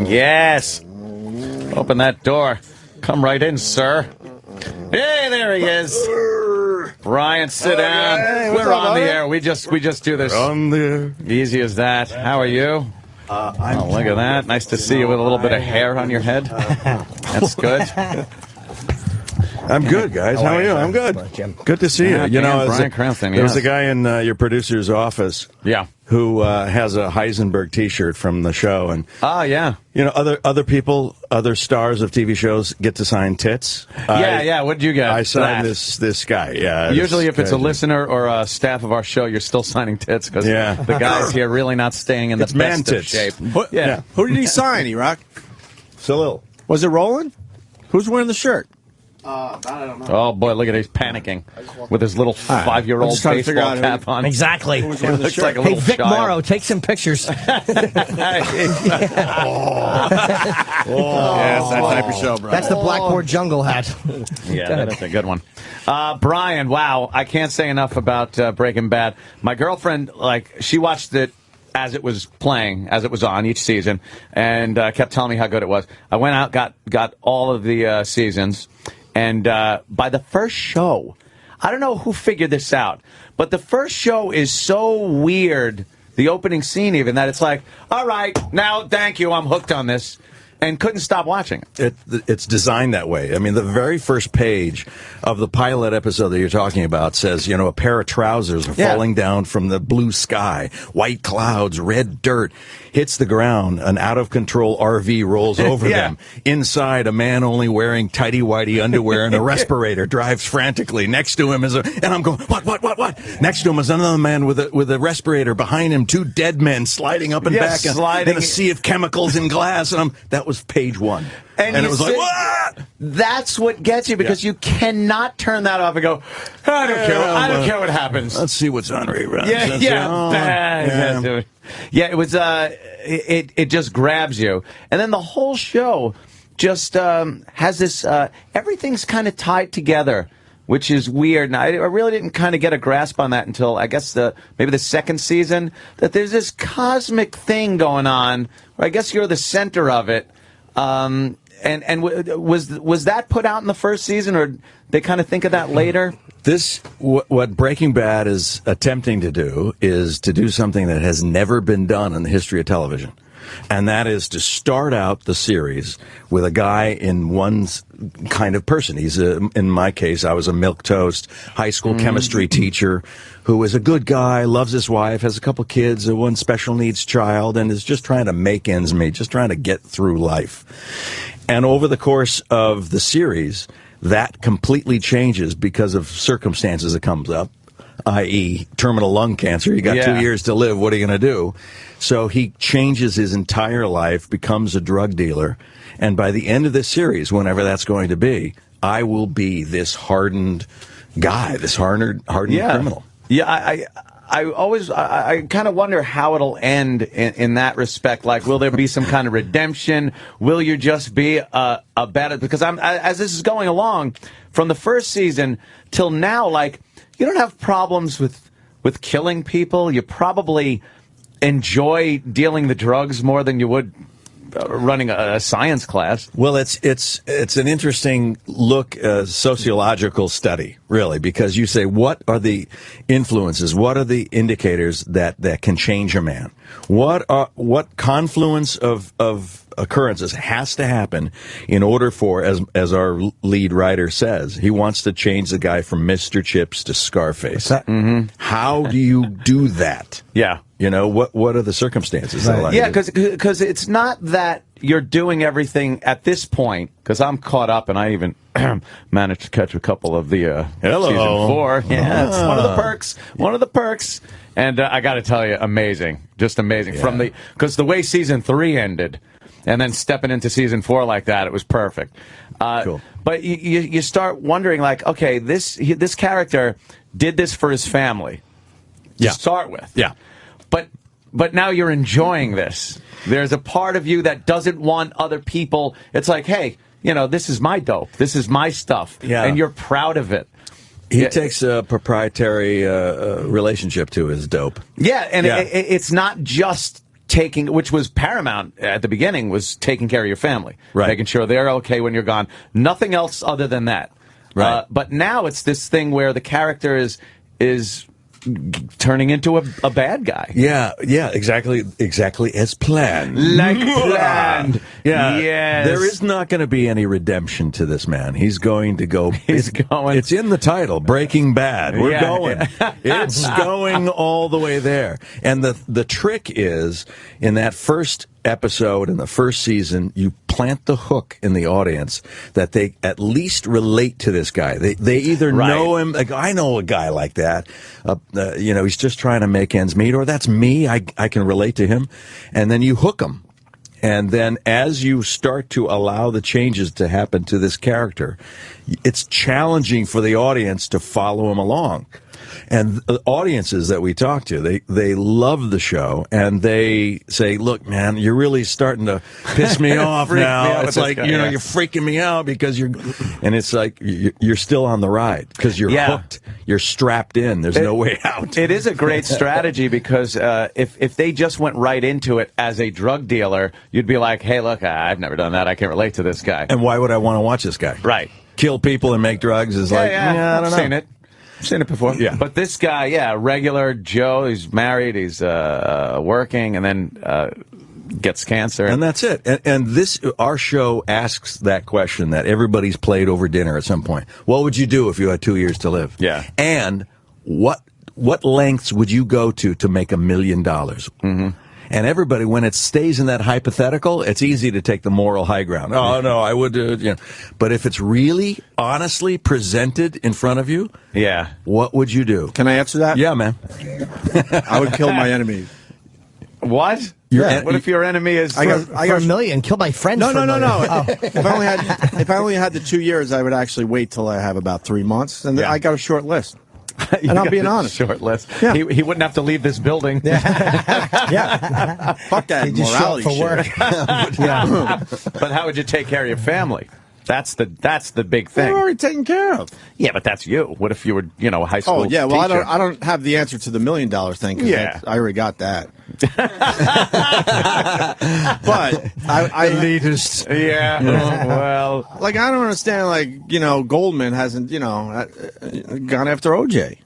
Yes. Open that door. Come right in, sir. Hey, there he is. Brian, sit down. Hey, We're up, on the air. We just do this. On the air. Easy as that. How are you? Oh, look at that. Nice to see you with a little bit of hair on your head. That's good. I'm good, guys. How are you? I'm good. Good to see you. Yeah, You know, Bryan Cranston, there was yes. a guy in your producer's office. Yeah. Who has a Heisenberg T-shirt from the show, and yeah. You know, other people, other stars of TV shows get to sign tits. Yeah. What did you get? I signed this guy. Yeah. Usually, if it's a listener or a staff of our show, you're still signing tits because the guys here really not staying in the best of shape. Yeah. Who did he sign, E-Rock? Salil. Was it Roland? Who's wearing the shirt? I don't know. Oh, boy, look at him. He's panicking with his little 5-year-old baseball cap on. Exactly. Looks like a Hey, little Vic child. Morrow, take some pictures. Yes, that type of show, bro. That's the Blackboard Jungle hat. Yeah, that's a good one. Brian, wow, I can't say enough about Breaking Bad. My girlfriend, she watched it as it was playing, as it was on each season, and kept telling me how good it was. I went out, got all of the seasons, and by the first show, I don't know who figured this out, but the first show is so weird, the opening scene even, that it's like, all right, now, thank you, I'm hooked on this. And couldn't stop watching it. It's designed that way. I mean, the very first page of the pilot episode that you're talking about says, a pair of trousers are falling down from the blue sky, white clouds, red dirt, hits the ground, an out-of-control RV rolls over them. Inside, a man only wearing tighty-whitey underwear and a respirator drives frantically. Next to him and I'm going, what? Next to him is another man with a respirator. Behind him, 2 dead men sliding up and back in a sea of chemicals and glass. And that was page 1. And it was like, what? That's what gets you, because you cannot turn that off and go, I don't care. I don't care what happens. Let's see what's on reruns. Yeah, it was. It just grabs you, and then the whole show just has this. Everything's kind of tied together, which is weird. And I really didn't kind of get a grasp on that until I guess maybe the second season. That there's this cosmic thing going on where I guess you're the center of it. And was that put out in the first season, or they kind of think of that later? What Breaking Bad is attempting to do is to do something that has never been done in the history of television. And that is to start out the series with a guy in one kind of person. He's, in my case, I was a milquetoast high school chemistry teacher who is a good guy, loves his wife, has a couple kids, one special needs child, and is just trying to make ends meet, just trying to get through life. And over the course of the series, that completely changes because of circumstances that comes up, i.e. terminal lung cancer. You got 2 years to live. What are you going to do? So he changes his entire life, becomes a drug dealer. And by the end of this series, whenever that's going to be, I will be this hardened guy, this hardened criminal. Yeah, I kind of wonder how it'll end in that respect. Like, will there be some kind of redemption? Will you just be a bad? Because as this is going along, from the first season till now, like, you don't have problems with killing people. You probably enjoy dealing the drugs more than you would running a science class. Well, it's an interesting look, sociological study, really, because you say, what are the influences? What are the indicators that can change a man? What confluence of occurrences has to happen in order for, as our lead writer says, he wants to change the guy from Mr. Chips to Scarface. How do you do that? Yeah. What are the circumstances? Right. Yeah, because it's not that you're doing everything at this point, because I'm caught up, and I even managed to catch a couple of the season 4. Yeah, it's one of the perks. One of the perks. And I got to tell you, amazing. Just amazing. Yeah. Because the way season 3 ended, and then stepping into season 4 like that, it was perfect. Cool. But you start wondering, like, okay, this character did this for his family to start with. Yeah. But now you're enjoying this. There's a part of you that doesn't want other people. It's like, hey, this is my dope. This is my stuff. Yeah. And you're proud of it. He takes a proprietary relationship to his dope. Yeah, and it's not just taking, which was paramount at the beginning, was taking care of your family, Right. making sure they're okay when you're gone. Nothing else other than that. Right. But now it's this thing where the character is turning into a bad guy. Yeah, exactly as planned. Like planned. Yeah. Yes. There is not going to be any redemption to this man. He's going to go. He's going. It's in the title, Breaking Bad. We're Yeah. going. It's going all the way there. And the trick is, in that first episode in the first season, you plant the hook in the audience that they at least relate to this guy. They either know him, like, I know a guy like that, he's just trying to make ends meet, or that's me, I can relate to him, and then you hook them. And then as you start to allow the changes to happen to this character, it's challenging for the audience to follow him along. And the audiences that we talk to, they love the show, and they say, look, man, you're really starting to piss me off Freak me now. out It's with like, this guy, yeah. you're freaking me out because and it's like, you're still on the ride because you're hooked. You're strapped in. There's no way out. It is a great strategy because if they just went right into it as a drug dealer, you'd be like, hey, look, I've never done that. I can't relate to this guy. And why would I want to watch this guy? Right. Kill people and make drugs is like, I don't know. Seen it. Seen it before. Yeah. But this guy, regular Joe, he's married, he's working, and then gets cancer. And that's it. And this, our show asks that question that everybody's played over dinner at some point. What would you do if you had 2 years to live? Yeah. And what lengths would you go to make $1 million? Mm-hmm. And everybody, when it stays in that hypothetical, it's easy to take the moral high ground. Oh, no, I would do it. But if it's really honestly presented in front of you, what would you do? Can I answer that? Yeah, man. I would kill my enemy. What? What if your enemy is... For $1 million, kill my friends No, for $1 million. Oh. If I only had the 2 years, I would actually wait till I have about 3 months, and I got a short list. And I'm being honest. Short list. Yeah. He wouldn't have to leave this building. Yeah. Fuck that He just showed morality up for shit. work. Yeah. But how would you take care of your family? That's the big They're thing. already taken care of. Yeah, but that's you. What if you were, a high school Oh yeah, well teacher? I don't have the answer to the $1 million thing. 'Cause I already got that. But I Elitist. Yeah. Well, like I don't understand. Like Goldman hasn't gone after OJ.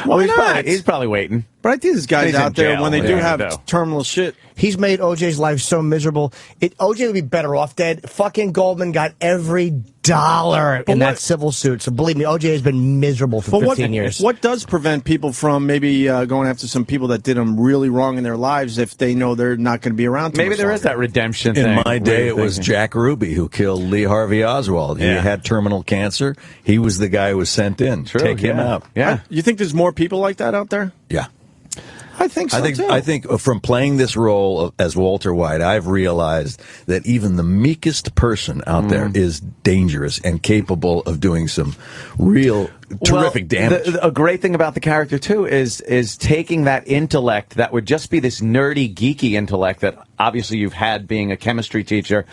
well, Why he's not? probably waiting. But I think these guys He's in out there jail. when they do Yeah, have I know. terminal shit. He's made OJ's life so miserable. OJ would be better off dead. Fucking Goldman got every dollar in that civil suit. So believe me, OJ has been miserable for 15 years. What does prevent people from maybe going after some people that did them really wrong in their lives if they know they're not going to be around? Maybe there is that redemption thing. In my day, it was thinking. Jack Ruby who killed Lee Harvey Oswald. He Yeah. had terminal cancer. He was the guy who was sent in. True, Take him out. Yeah. You think there's more people like that out there? Yeah. I think so too. I think from playing this role as Walter White, I've realized that even the meekest person out there is dangerous and capable of doing some real terrific damage. A great thing about the character too is taking that intellect that would just be this nerdy, geeky intellect that obviously you've had being a chemistry teacher,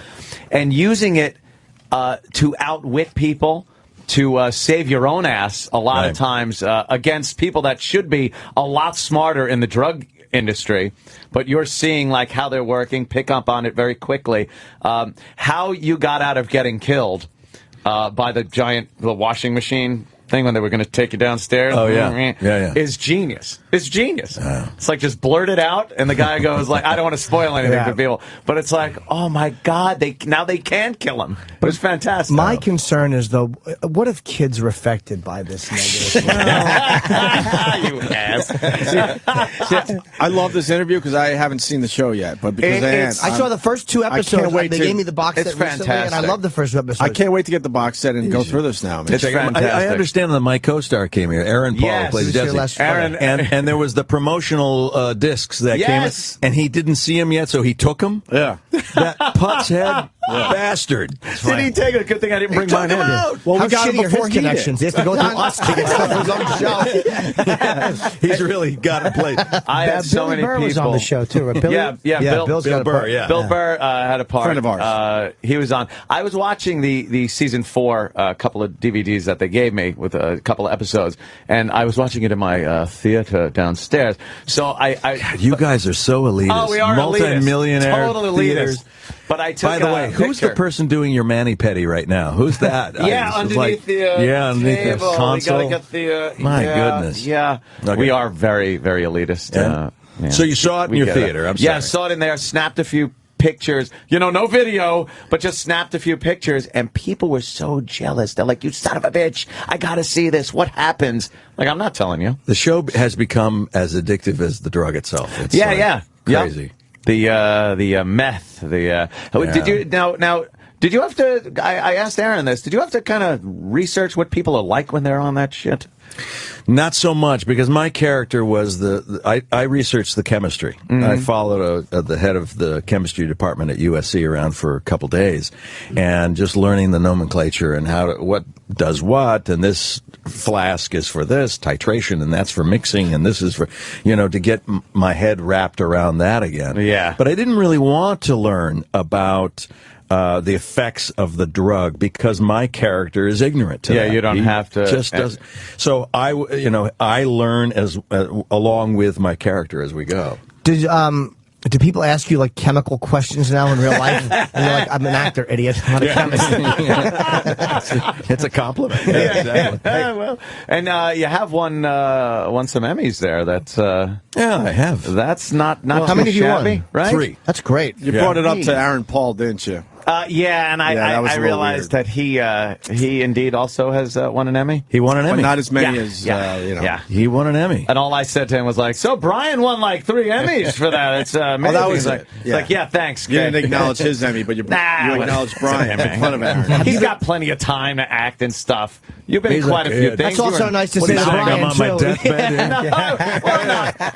and using it to outwit people. To save your own ass a lot of times against people that should be a lot smarter in the drug industry, but you're seeing like how they're working, pick up on it very quickly. How you got out of getting killed by the washing machine thing when they were going to take you downstairs. Oh, yeah. Yeah. Is genius. It's genius. It's like just blurt it out, and the guy goes like, I don't want to spoil anything for people, but it's like, oh my God, now they can kill him. But it's fantastic. My concern is, though, what if kids are affected by this negative? You ass. I love this interview because I haven't seen the show yet, but because I saw the first 2 episodes. can't wait they to- gave me the box set It's recently, and I fantastic. love the first 2 episodes. I can't wait to get the box set and go through this now, man. It's fantastic. I understand that my co-star came here, Aaron Paul, Yes, who plays he was here Jesse. last Friday. and there was the promotional discs that Yes. came in, and he didn't see him yet, so he took them. Yeah. That putz head bastard. Did he take it? Good thing I didn't bring mine in. Well, How we got him shitty are before his he connections? He did. has to go through us to get stuff on his own show. He's really got a place. I had so Billy many Burr people. was on the show too, right? Billy? Yeah, Bill's got a Burr, part. yeah. Bill Burr had a part. Friend of ours. He was on. I was watching the season 4 couple of DVDs that they gave me with a couple of episodes, and I was watching it in my theater downstairs. So You guys are so elitist. Oh, we are multi-millionaire elitist. Total theaters. elitist. But I took By the way, who's the person doing your mani-pedi right now? Who's that? Yeah, underneath the underneath table. the console. We gotta get the. My goodness. Yeah, Okay. we are very, very elitist. Yeah. Yeah. So you saw it in We your get theater. I'm Yeah, sorry. saw it in there. Snapped a few pictures. No video, but just snapped a few pictures, and people were so jealous. They're like, "You son of a bitch! I gotta see this. What happens?" Like, I'm not telling you. The show has become as addictive as the drug itself. It's Yeah. crazy. The meth. Did you now? Did you have to? I asked Aaron this. Did you have to kind of research what people are like when they're on that shit? Not so much, because my character was I researched the chemistry. I followed the head of the chemistry department at USC around for a couple days, and just learning the nomenclature and what does what, and this flask is for this titration, and that's for mixing, and this is for, to get my head wrapped around that again. Yeah. But I didn't really want to learn about the effects of the drug, because my character is ignorant to that. You don't have to. Just doesn't. So I learn along with my character as we go. Do people ask you like chemical questions now in real life? And you're like, I'm an actor, idiot, not a chemist. It's a compliment. Yeah, exactly. Well, and you have won some Emmys there. That's Yeah, I have. that's not How too many have you shabby, won? right? 3. That's great. You Yeah. brought it up to Aaron Paul, didn't you? Yeah, and that was I a little realized weird. that he indeed also has won an Emmy. He won an But Emmy. not as many Yeah, as, yeah. He won an Emmy. And all I said to him was like, "So Brian won like 3 Emmys for that. It's amazing." that was He's like, it. it's Yeah. like, yeah, thanks. You didn't kid." acknowledge his Emmy, but you acknowledged Brian. Make fun of Aaron. He's got plenty of time to act and stuff. You've been in He's quite a a few kid. things. That's also You were- nice to What say are you to saying? Brian, I'm on my too. deathbed.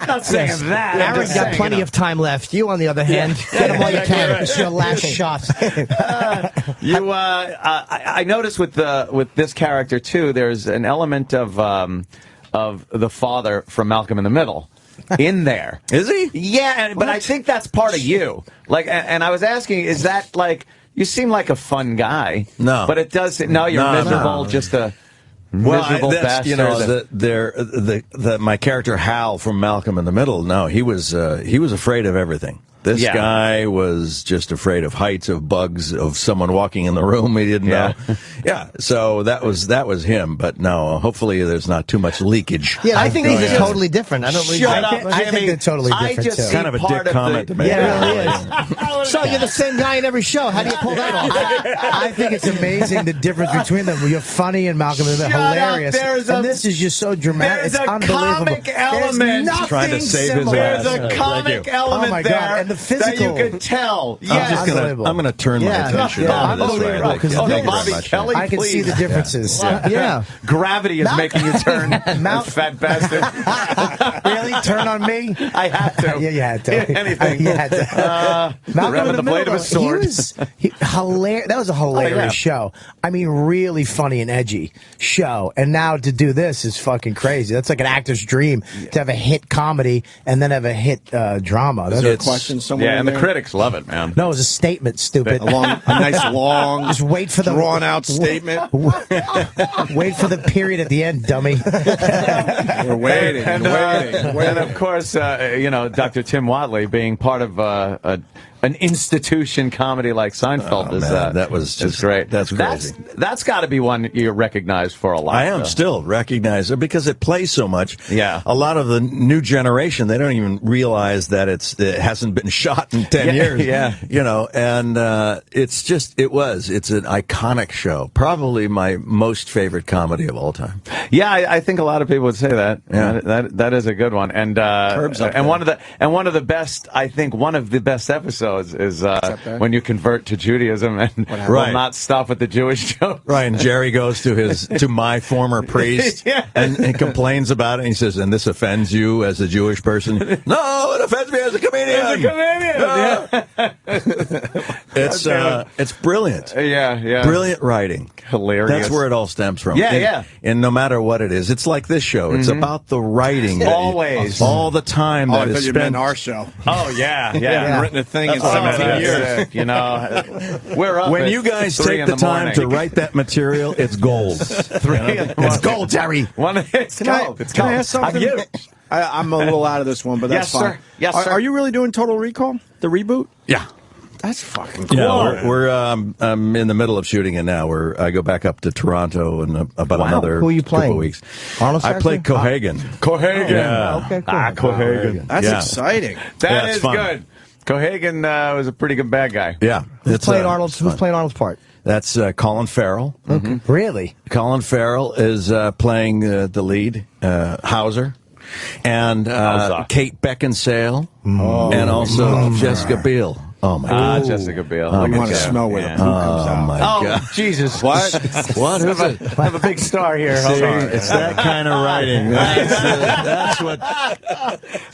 I'm not saying that. I'm Aaron's just got saying, plenty of time left. You, on the other hand, get him while you can. It's your last shot. I noticed with this character too. There's an element of the father from Malcolm in the Middle in there. Is he? Yeah, but I think that's part of you. Like, and I was asking, is that like, you seem like a fun guy? No. but it does. No, you're No, miserable. no. Just a Well, miserable that's, bastard. my character Hal from Malcolm in the Middle. No, he was afraid of everything. This Yeah. guy was just afraid of heights, of bugs, of someone walking in the room he didn't know. Yeah, so that was him. But no, hopefully there's not too much leakage. Yeah, I think these Oh, are yeah. totally different. I don't really. Shut up, I think Jimmy. they're totally I different, just too. see Kind of a part dick comment to make. Yeah, it really is. So you're the same guy in every show. How do you pull that off? I think it's amazing the difference between them. You're funny and Malcolm in the Middle, Shut up. hilarious. There's And a- this is just so dramatic. there's It's a unbelievable. comic There's element. nothing Trying to save his similar. ass. There's a Thank comic you. element Oh, my God. there And the that you physical. could tell. Yes. I'm gonna turn my Yeah. attention Yeah. to this Unbelievable, right. because Thank you very Bobby much. Kelly, I can please. see the differences. Yeah. Gravity is making you turn, Mount- fat bastard. Really? Turn on me? I have to. Yeah, you had to. Anything. You had to. Malcolm grab in the blade of a Middle, sword. He was hilarious. That was a hilarious yeah. show. I mean, really funny and edgy show. And now to do this is fucking crazy. That's like an actor's dream to have a hit comedy and then have a hit drama. Is there a That's, question somewhere Yeah, in and the there? critics love it, man. no, it was a statement, stupid. A nice long, Just wait for the drawn-out statement. Wait for the period at the end, dummy. We're waiting, And, waiting. and of course, Dr. Tim Watley being part of an institution comedy like Seinfeld Oh, is man, that was is just- great. that's crazy. That's got to be one you're recognized for a lot. I am still recognized because it plays so much. Yeah. A lot of the new generation, they don't even realize that it hasn't been shot in 10 Yeah, years. yeah. And it's an iconic show. Probably my most favorite comedy of all time. Yeah, I think a lot of people would say that. Yeah. That is a good one. And Curb's up there. one of the best, I think one of the best episodes is there? when you convert to Judaism and will Right. not stop with the Jewish joke. Right, and Jerry goes to my former priest Yeah. and complains about it. And he says, "And this offends you as a Jewish person?" No, it offends me as a comedian. As a comedian. Yeah. It's brilliant. Yeah. Brilliant writing. Hilarious. That's where it all stems from. Yeah. And no matter what it is, it's like this show. It's about the writing. Always. All the time I that thought is you meant spent. our show. Oh, yeah. I haven't written a thing in That's 17 years. You know, we're up When at you guys 3 take in the time morning. to write that material, it's gold. 3 in the morning. It's gold, Terry. It's gold. Can I ask something? You. I'm a little out of this one, but that's Yes, fine. sir. Yes, sir. Are you really doing Total Recall, the reboot? Yeah. That's fucking cool. Yeah, we're I'm in the middle of shooting it now. I go back up to Toronto in about another Who are you playing? couple weeks. Arnold I play Schwarzenegger? Cohagen. Cohagen. Yeah. Okay, cool. Cohagen. That's Yeah. exciting. That Yeah, it's is fun. good. Cohagen was a pretty good bad guy. Yeah, Who's it's, playing it's Arnold's? fun. Who's playing Arnold's part? That's Colin Farrell. Really? Colin Farrell is playing the lead, Hauser, and Kate Beckinsale, and also Jessica Biel. Oh my God, Jessica Biel. I Look at want to that. smell where the Yeah. poop comes out. my Oh, God! Jesus. What? What is it? I have a big star here. See, Hold on. it's that kind of writing. That's what.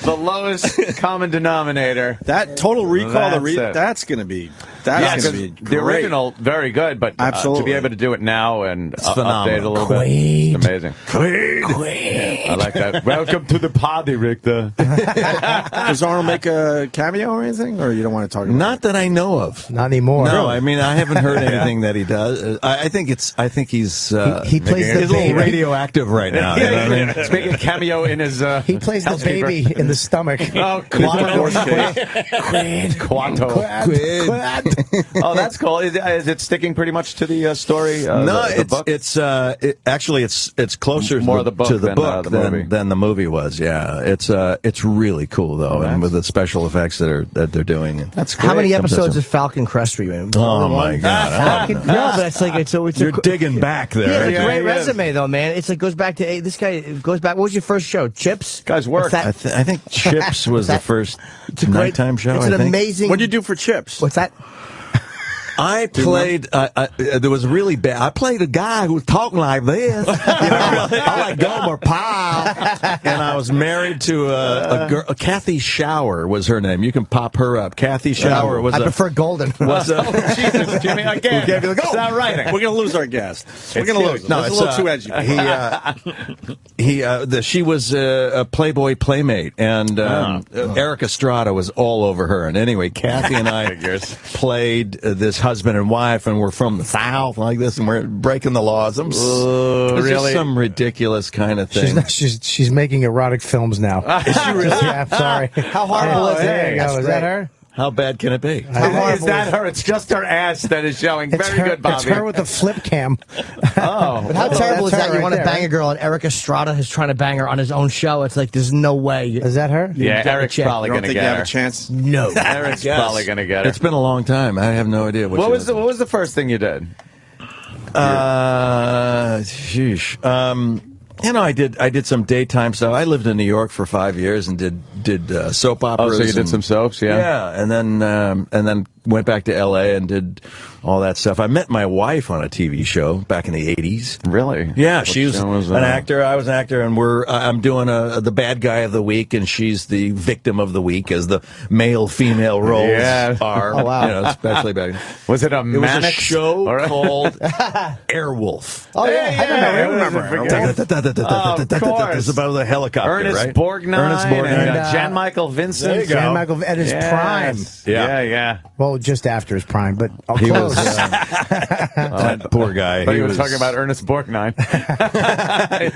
The lowest common denominator. That Total Recall, That's it. that's going to be Yeah, going to be the great. original, very good, but to Absolutely. be able to do it now and update phenomenal. a little bit, it's amazing. I like that. Welcome to the party, Richter. Does Arnold make a cameo or anything, or you don't want to talk about Not that I know of. Not anymore. No, I mean I haven't heard anything that he does. I think he's He plays the he's a little baby. radioactive right now. You know what I mean? It's making a cameo in his. He plays the housekeeper. baby in the stomach. Oh, Quanto. Oh, that's cool. Is it sticking pretty much to the story? No, the book? actually it's closer More to the book to the than, book the movie. than the movie was. Yeah, it's really cool though, and with the special effects that they're doing. That's How many Comes episodes out of Falcon Crest were you in? Oh my God! I don't know. No, but it's like it's You're digging back there. Yeah, great he is. resume though, man. It's like goes back to this guy goes back. What was your first show? Chips. Guy's work. What's that? I think Chips was the first It's a great nighttime show. It's I an think. amazing. What do you do for Chips? What's that? I played. There was really bad. I played a guy who was talking like this. You know, I like Gomer Pyle, and I was married to a girl. Kathy Shower was her name. You can pop her up. Kathy Shower was. I prefer Golden. Was a, Jesus, Jimmy, again. gave you the goal. Stop writing. We're going to lose our guest. We're going to lose him. No, It's a little too edgy. She was a Playboy playmate, and Eric Estrada was all over her. And anyway, Kathy and I played this husband and wife, and we're from the South like this, and we're breaking the laws. It's just some ridiculous kind of thing. She's making erotic films now. Is she really? Yeah, I'm sorry. How horrible is it? There you go. That's Is that great. her? How bad can it be? Is that her? It's just her ass that is showing. It's Very her, good, Bobby. It's her with the flip cam. Oh. But how terrible is that's that? her You right want to there, bang right? a girl, and Eric Estrada is trying to bang her on his own show. It's like there's no way. Is that her? Yeah, double Eric's check. probably You don't going to think you get have her. a chance? No. Eric's probably going to get her. It's been a long time. I have no idea What was the first thing you did? Sheesh. You know, I did some daytime stuff. I lived in New York for 5 years and did soap operas. Oh, so you did and- some soaps, yeah? Yeah, and then went back to L.A. and did all that stuff. I met my wife on a TV show back in the 80s. Really? Yeah, What she was show was an that? actor. I was an actor, and I'm doing the bad guy of the week, and she's the victim of the week, as the male-female roles Yeah. are. Oh, wow. You know, especially back. Was it a It was a manic show All right. called Airwolf. Oh yeah, I remember. Of course. It's about the helicopter, Ernest right? Borgnine, Ernest Borgnine. and Jan Michael Vincent. There you go. Jan Michael at his Yes. prime. Yeah. Well, just after his prime, but He close. was that poor guy. But he was was talking about Ernest Borgnine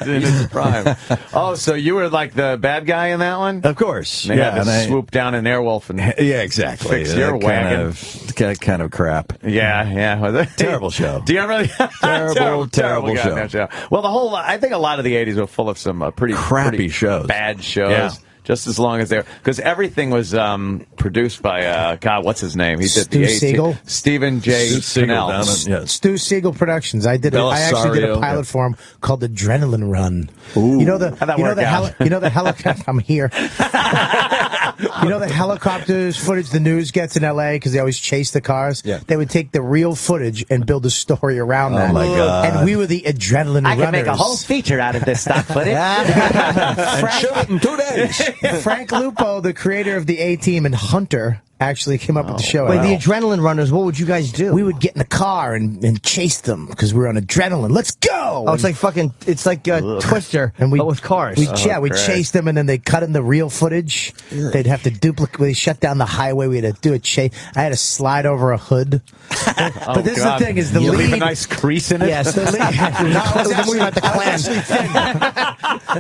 in his prime. Oh, so you were like the bad guy in that one? Of course. They had to swoop down in Airwolf and Yeah, exactly. Fix your That wagon. kind of crap. yeah. Was it? Terrible show. Do you really? Terrible goddamn show. Well, I think a lot of the '80s were full of some pretty Crappy shows. bad shows. Yeah. Just as long as they're because everything was produced by God, what's his name? He did Stu the Siegel? Stephen J. Siegel Cannell. down in- yes. Stu Siegel Productions. I actually did Belisario, a pilot for him called Adrenaline Run. Ooh. You know the How'd that work out? you know the helicopter. I'm here. You know the helicopters footage the news gets in L.A. because they always chase the cars. Yeah. They would take the real footage and build a story around that. my God. And we were the adrenaline I runners. can make a whole feature out of this stock footage. And shoot it in 2 days. Frank Lupo, the creator of the A-Team and Hunter, actually came up with the show. Wait, the adrenaline runners, what would you guys do? We would get in the car and chase them because we were on adrenaline. Let's go! Oh, it's like fucking, it's like Twister, and but with cars. We chased them, and then they cut in the real footage. They'd have to duplicate. They shut down the highway. We had to do a chase. I had to slide over a hood. But this is the thing: is the lead leave a nice crease in it? Yes, the lead. No, it was a movie about the Klan.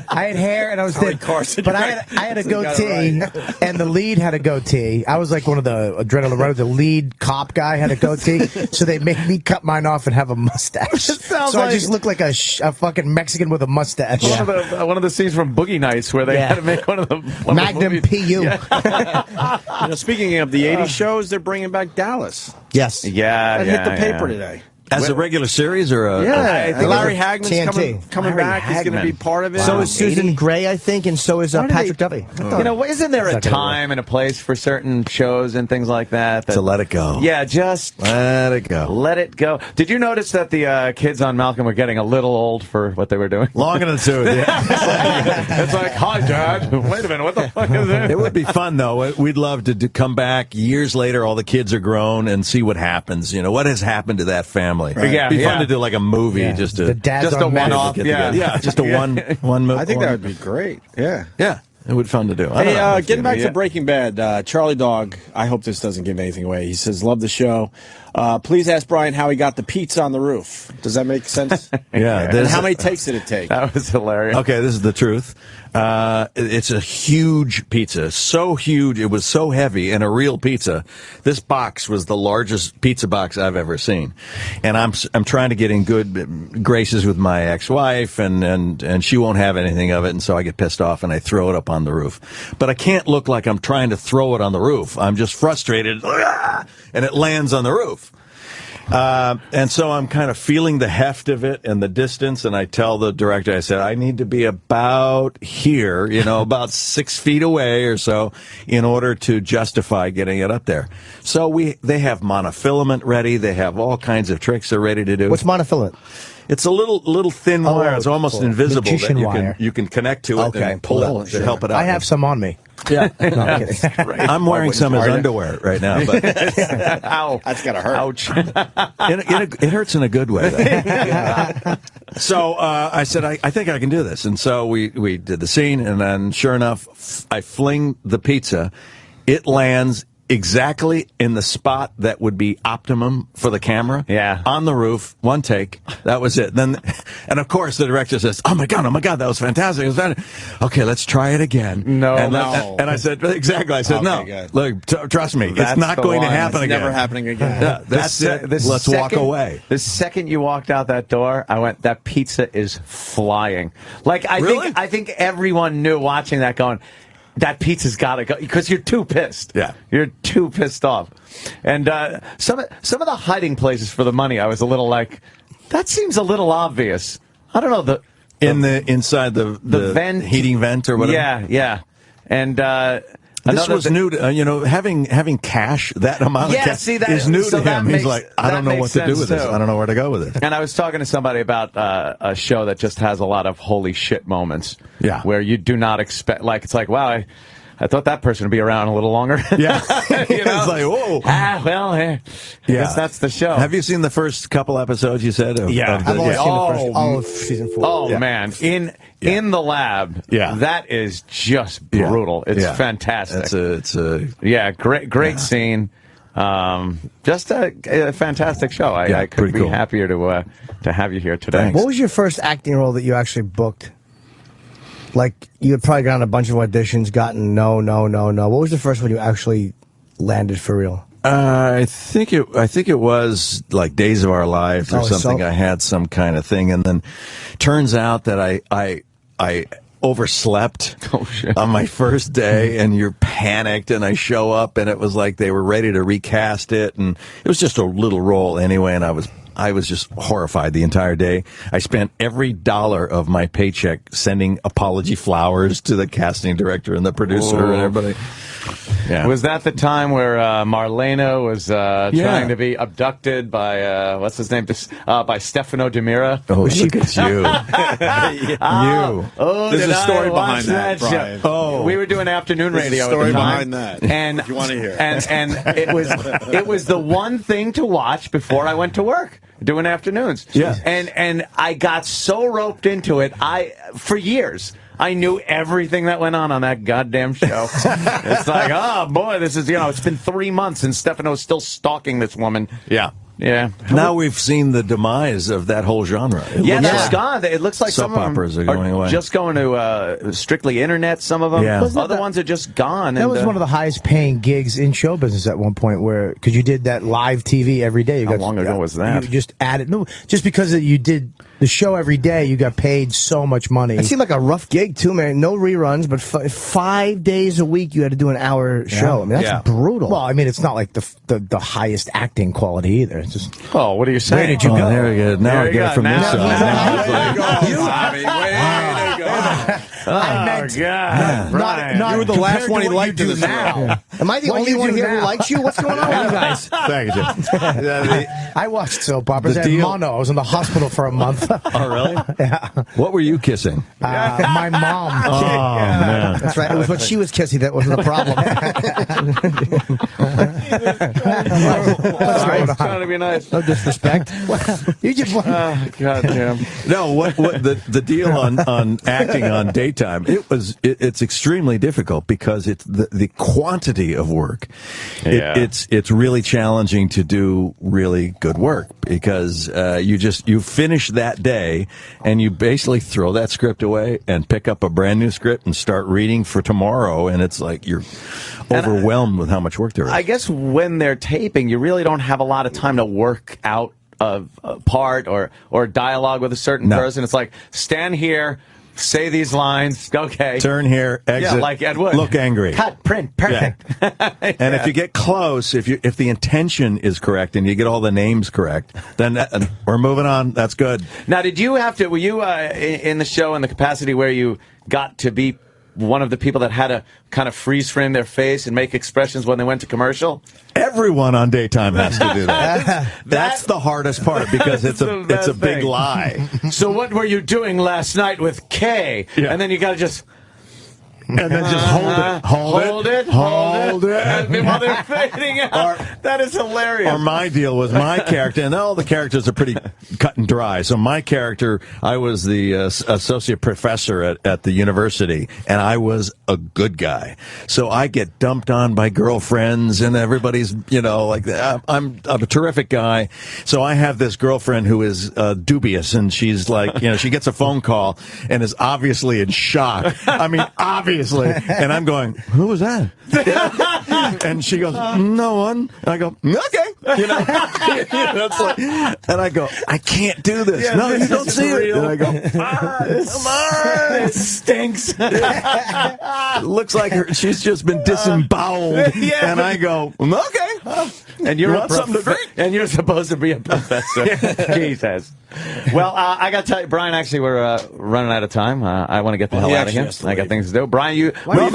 I had hair and I was thin, but I had a goatee, and the lead had a goatee. I was like one of the adrenaline runners. The lead cop guy had a goatee, so they made me cut mine off and have a mustache. So I just look like a fucking Mexican with a mustache. One of the scenes from Boogie Nights where they had to make one of the Magnum PU. Speaking of the 80s shows, they're bringing back Dallas. Yes. Yeah, That hit the paper today. As a regular series or a... I think Larry Hagman's TNT. coming back. He's going to be part of it. So is Susan Gray, I think, and so is Patrick Duffy. You know, isn't there a time and a place for certain shows and things like that? To let it go. Yeah, just let it go. Let it go. Did you notice that the kids on Malcolm were getting a little old for what they were doing? Long in the tooth, yeah. It's like, hi, Dad. Wait a minute, what the fuck is this? It would be fun, though. We'd love to come back years later, all the kids are grown, and see what happens. You know, what has happened to that family. Right. Yeah, It'd be fun to do like a movie, just the dads just a one-off. Yeah, just a one movie. I think that would be great. Yeah. Yeah, it would be fun to do. Hey, getting back to Breaking Bad, Charlie Dog, I hope this doesn't give anything away. He says, love the show. Please ask Brian how he got the pizza on the roof. Does that make sense? Yeah. And how many takes did it take? That was hilarious. Okay, this is the truth. It's a huge pizza. So huge, it was so heavy, and a real pizza. This box was the largest pizza box I've ever seen. And I'm trying to get in good graces with my ex-wife, and she won't have anything of it, and so I get pissed off and I throw it up on the roof. But I can't look like I'm trying to throw it on the roof. I'm just frustrated, and it lands on the roof. And so I'm kind of feeling the heft of it and the distance, and I tell the director, I said, I need to be about here, about 6 feet away or so, in order to justify getting it up there. So they have monofilament ready. They have all kinds of tricks they're ready to do. What's monofilament? It's a little thin wire. It's almost invisible that you can connect to it and pull it to help it out. I have some on me. Yeah. No, I'm kidding. I'm wearing some as underwear right now. But Ow. That's got to hurt. Ouch. it hurts in a good way. So I said, I think I can do this. And so we did the scene, and then sure enough, I fling the pizza. It lands exactly in the spot that would be optimum for the camera. Yeah. On the roof, one take. That was it. And of course, the director says, oh my God, that was fantastic. It was fantastic. Okay, let's try it again. No. And I said, exactly. I said, no. Good. Look, trust me, That's it's not the going to line. happen It's again. never happening again. Yeah, that's it. Let's walk away. The second you walked out that door, I went, that pizza is flying. Like, I think everyone knew watching that going, that pizza's got to go, because you're too pissed. Yeah. You're too pissed off. And some of the hiding places for the money, I was a little like, that seems a little obvious. I don't know. Inside the vent, heating vent or whatever. Yeah. And this was new to, having cash, that amount of cash is new to him. He's like, I don't know what to do with this. I don't know where to go with it. And I was talking to somebody about a show that just has a lot of holy shit moments. Yeah. Where you do not expect, like, it's like, wow, I thought that person would be around a little longer. Yeah. It's like, whoa. I guess that's the show. Have you seen the first couple episodes, you said? I've only seen the first all of season 4. Oh, man. In the lab, that is just brutal. It's fantastic. It's a great scene. Just a fantastic show. I could be happier to have you here today. Thanks. What was your first acting role that you actually booked? Like, you had probably gotten a bunch of auditions, gotten no. What was the first one you actually landed for real? I think it was like Days of Our Lives or something. So? I had some kind of thing, and then turns out that I overslept on my first day, and you're panicked, and I show up, and it was like they were ready to recast it, and it was just a little role anyway, and I was just horrified the entire day. I spent every dollar of my paycheck sending apology flowers to the casting director and the producer and everybody. Yeah. Was that the time where Marlena was trying to be abducted by what's his name? By Stefano DiMera? Oh, look at you. You. Oh, There's did a story I watch behind that, show? Brian. Oh. We were doing afternoon radio. There's a story at the time, behind that. and if you want to hear. and it was the one thing to watch before I went to work. Doing afternoons. Yeah. And I got so roped into it, for years, I knew everything that went on that goddamn show. It's like, oh, boy, this is, it's been 3 months and Stefano's still stalking this woman. Yeah. Yeah. Now we've seen the demise of that whole genre. That's gone. It looks like soap some of them operas are going away. Just going to strictly internet, some of them. Yeah. Other ones are just gone. That was one of the highest paying gigs in show business at one point, because you did that live TV every day. How long ago was that? You just added just because you did the show every day, you got paid so much money. It seemed like a rough gig too, man. No reruns, but 5 days a week you had to do an hour show. I mean, that's brutal. Well, I mean, it's not like the highest acting quality either. It's just oh, what are you saying? Where did you go? There we go. Now I get it from this Now- side. Way to go, Bobby. Way to go. Oh, God. Brian. You were the last one he liked in do this now. Am I the only one here who likes you? What's going on with you guys? Thank you, Jim. I watched soap operas. The I had deal- mono. I was in the hospital for a month. Oh, really? Yeah. What were you kissing? My mom. Oh, man. That's right. It was what she was kissing that wasn't a problem. It's trying to be nice. No disrespect. You just God damn. No, what the deal on acting on daytime? It's extremely difficult because it's the quantity of work. Yeah. It's really challenging to do really good work because you finish that day and you basically throw that script away and pick up a brand new script and start reading for tomorrow, and it's like you're overwhelmed with how much work there is. I guess when they're taping, you really don't have a lot of time to work out a part or dialogue with a certain person. It's like, stand here, say these lines, okay. Turn here, exit. Yeah, like Ed Wood. Look angry. Cut, print, perfect. Yeah. And if you get close, if the intention is correct and you get all the names correct, then we're moving on. That's good. Now, were you in the show in the capacity where you got to be one of the people that had to kind of freeze frame their face and make expressions when they went to commercial? Everyone on daytime has to do that. That's the hardest part because it's a big lie. So what were you doing last night with Kay? Yeah. And then you got to just... And then just hold it. And while they're fading out. That is hilarious. Or my deal was my character, and all the characters are pretty cut and dry. So my character, I was the associate professor at the university, and I was a good guy. So I get dumped on by girlfriends, and everybody's, like, I'm a terrific guy. So I have this girlfriend who is dubious, and she's like, she gets a phone call and is obviously in shock. I mean, obviously. And I'm going, who was that? And she goes, no one. And I go, okay. It's like, and I go, I can't do this. Yeah, no, you don't see it. And I go, come on. It stinks. looks like she's just been disemboweled. Yeah. And I go, okay. And you're Want something to drink? and you're supposed to be a professor. Jesus. Well, I got to tell you, Brian, actually, we're running out of time. I want to get the hell out of here. I got things to do. Brian, I'm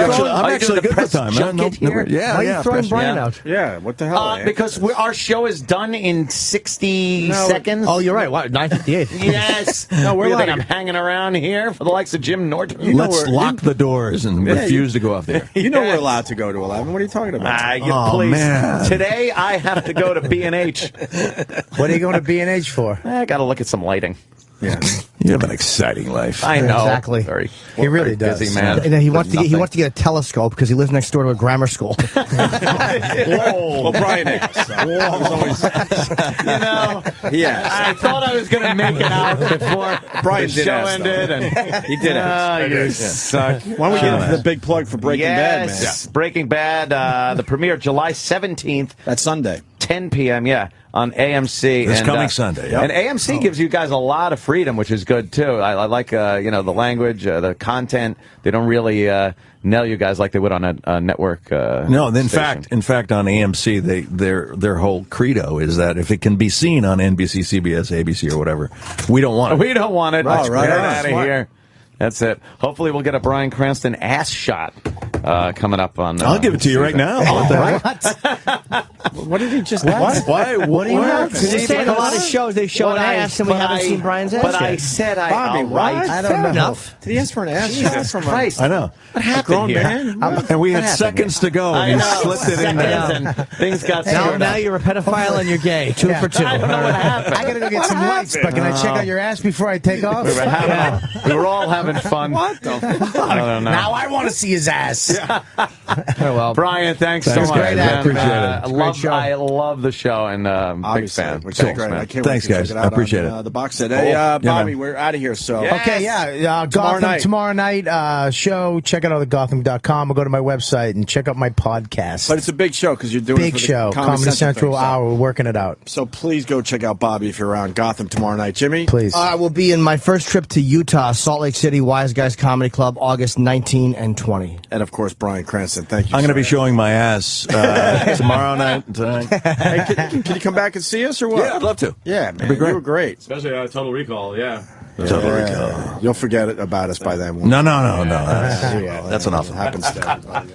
actually good with time. Yeah, Why are you throwing Brian out? Yeah, what the hell? because our show is done in 60 seconds. Oh, you're right. Wow, 9:58. Yes. No, we're like, I'm hanging around here for the likes of Jim Norton. Let's lock the doors and refuse to go off there. You know we're allowed to go to 11. What are you talking about? Please. Man. Today I have to go to B&H. What are you going to B&H for? I got to look at some lighting. Yeah. You have an exciting life. I know. Exactly. He really does. Busy man. And then he wants to get a telescope because he lives next door to a grammar school. Well, Brian is. I thought I was going to make it out before Brian the did show ask, ended. And He did it. you suck. Why don't we get into the big plug for Breaking Bad, man? Yes, Breaking Bad. The premiere July 17th, That's Sunday. 10 p.m. Yeah, on AMC. This coming Sunday. Yep. And AMC gives you guys a lot of freedom, which is good too. I like the language, the content. They don't really nail you guys like they would on a network. No, in station. fact, on AMC, their whole credo is that if it can be seen on NBC, CBS, ABC, or whatever, we don't want it. We don't want it. Right, Get right. out of here. That's it. Hopefully we'll get a Bryan Cranston ass shot coming up on. I'll give it to you right now. What did he just? Why? What do you have? Because they're saying a lot of shows they showed ass and we haven't seen Brian's ass But yet. I said Bobby, I'll what? write. I don't know. Enough. Did he ask for an ass shot from Christ. I know. What happened grown here? man? And we had seconds to go, I and know. he slipped it in there. Seconds and things got Now, screwed now up. you're a pedophile and you're gay. 2 for 2. I don't know what happened. I gotta go get some lights, but can I check out your ass before I take off? We were all having fun. What the fuck? I don't know. Now I want to see his ass. Oh, well. Brian, thanks so Thanks, much. guys. man. I appreciate it. I love the show and big Obviously, fan. which Thanks, is great. man. I can't Thanks, wait to guys. check it out I appreciate on, it. the box set. Hey, Bobby, we're out of here. So Yeah. Okay, yeah. Gotham tomorrow night show. Check it out at Gotham.com or go to my website and check out my podcast. But it's a big show because you're doing it big for the show. Comedy Central thing, so- hour. We're working it out. So please go check out Bobby if you're around Gotham tomorrow night. Jimmy? Please. I will be in my first trip to Utah, Salt Lake City, Wise Guys Comedy Club, August 19 and 20. And of course, Bryan Cranston. Thank you. I'm going to be sir. showing my ass tomorrow night and tonight. Hey, can you come back and see us or what? Yeah, I'd love to. Yeah, man. be great. You were great. Especially Total Recall, yeah. Yeah. You'll forget about us by then. No. That's enough. It happens to everybody.